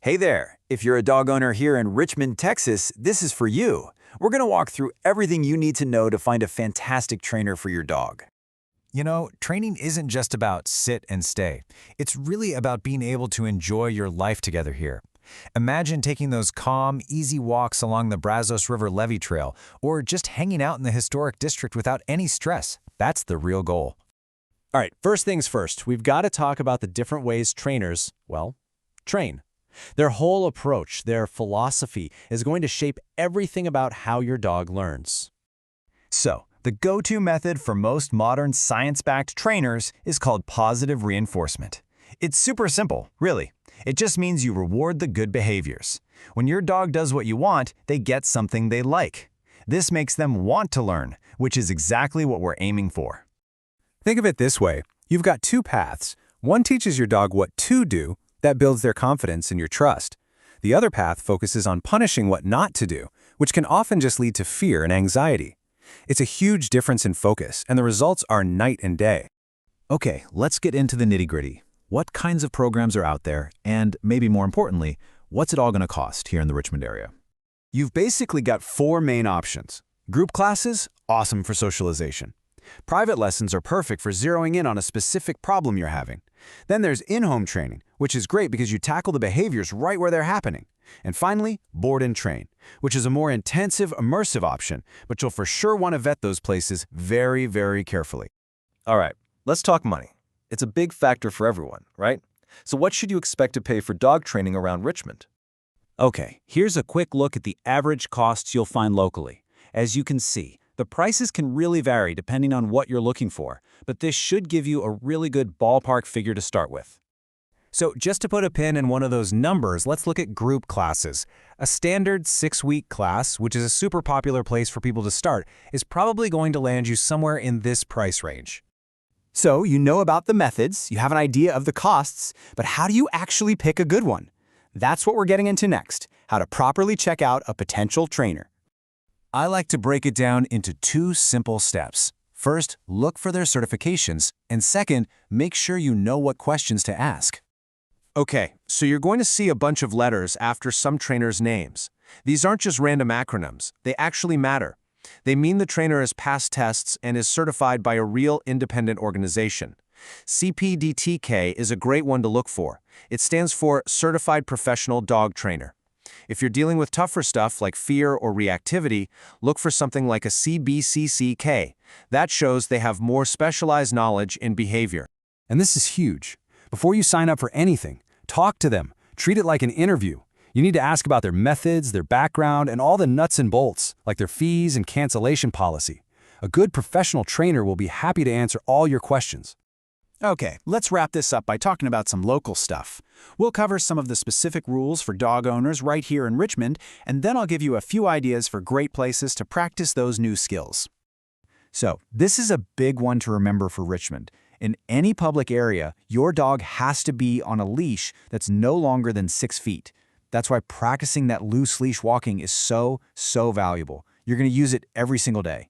Hey there! If you're a dog owner here in Richmond, Texas, this is for you. We're going to walk through everything you need to know to find a fantastic trainer for your dog. Training isn't just about sit and stay. It's really about being able to enjoy your life together here. Imagine taking those calm, easy walks along the Brazos River Levee Trail, or just hanging out in the historic district without any stress. That's the real goal. All right, first things first, we've got to talk about the different ways trainers, train. Their whole approach, their philosophy, is going to shape everything about how your dog learns. So, the go-to method for most modern science-backed trainers is called positive reinforcement. It's super simple, really. It just means you reward the good behaviors. When your dog does what you want, they get something they like. This makes them want to learn, which is exactly what we're aiming for. Think of it this way. You've got two paths. One teaches your dog what to do. That builds their confidence and your trust. The other path focuses on punishing what not to do, which can often just lead to fear and anxiety. It's a huge difference in focus, and the results are night and day. Okay, let's get into the nitty-gritty. What kinds of programs are out there, and maybe more importantly, what's it all going to cost here in the Richmond area? You've basically got four main options. Group classes, awesome for socialization. Private lessons are perfect for zeroing in on a specific problem you're having. Then there's in-home training, which is great because you tackle the behaviors right where they're happening. And finally, board and train, which is a more intensive, immersive option, but you'll for sure want to vet those places very, very carefully. All right, let's talk money. It's a big factor for everyone, right? So what should you expect to pay for dog training around Richmond? Okay, here's a quick look at the average costs you'll find locally. As you can see, the prices can really vary depending on what you're looking for, but this should give you a really good ballpark figure to start with. So just to put a pin in one of those numbers, let's look at group classes. A standard 6-week class, which is a super popular place for people to start, is probably going to land you somewhere in this price range. So you know about the methods, you have an idea of the costs, but how do you actually pick a good one? That's what we're getting into next, how to properly check out a potential trainer. I like to break it down into two simple steps. First, look for their certifications, and second, make sure you know what questions to ask. Okay, so you're going to see a bunch of letters after some trainers' names. These aren't just random acronyms, they actually matter. They mean the trainer has passed tests and is certified by a real independent organization. CPDTK is a great one to look for. It stands for Certified Professional Dog Trainer. If you're dealing with tougher stuff like fear or reactivity, look for something like a CBCCK. That shows they have more specialized knowledge in behavior. And this is huge. Before you sign up for anything, talk to them. Treat it like an interview. You need to ask about their methods, their background, and all the nuts and bolts, like their fees and cancellation policy. A good professional trainer will be happy to answer all your questions. Okay, let's wrap this up by talking about some local stuff. We'll cover some of the specific rules for dog owners right here in Richmond, and then I'll give you a few ideas for great places to practice those new skills. So, this is a big one to remember for Richmond. In any public area, your dog has to be on a leash that's no longer than 6 feet. That's why practicing that loose leash walking is so valuable. You're going to use it every single day.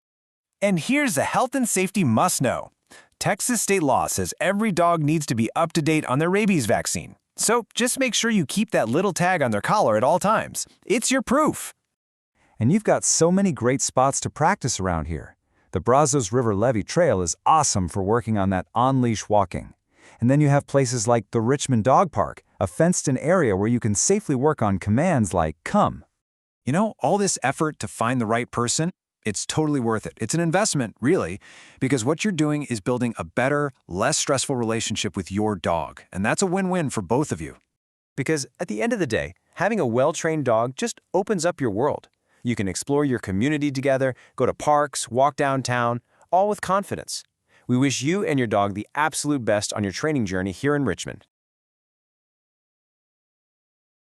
And here's a health and safety must-know. Texas state law says every dog needs to be up to date on their rabies vaccine. So just make sure you keep that little tag on their collar at all times. It's your proof. And you've got so many great spots to practice around here. The Brazos River Levee Trail is awesome for working on that on-leash walking. And then you have places like the Richmond Dog Park, a fenced-in area where you can safely work on commands like come. All this effort to find the right person, it's totally worth it. It's an investment, really, because what you're doing is building a better, less stressful relationship with your dog, and that's a win-win for both of you. Because at the end of the day, having a well-trained dog just opens up your world. You can explore your community together, go to parks, walk downtown, all with confidence. We wish you and your dog the absolute best on your training journey here in Richmond.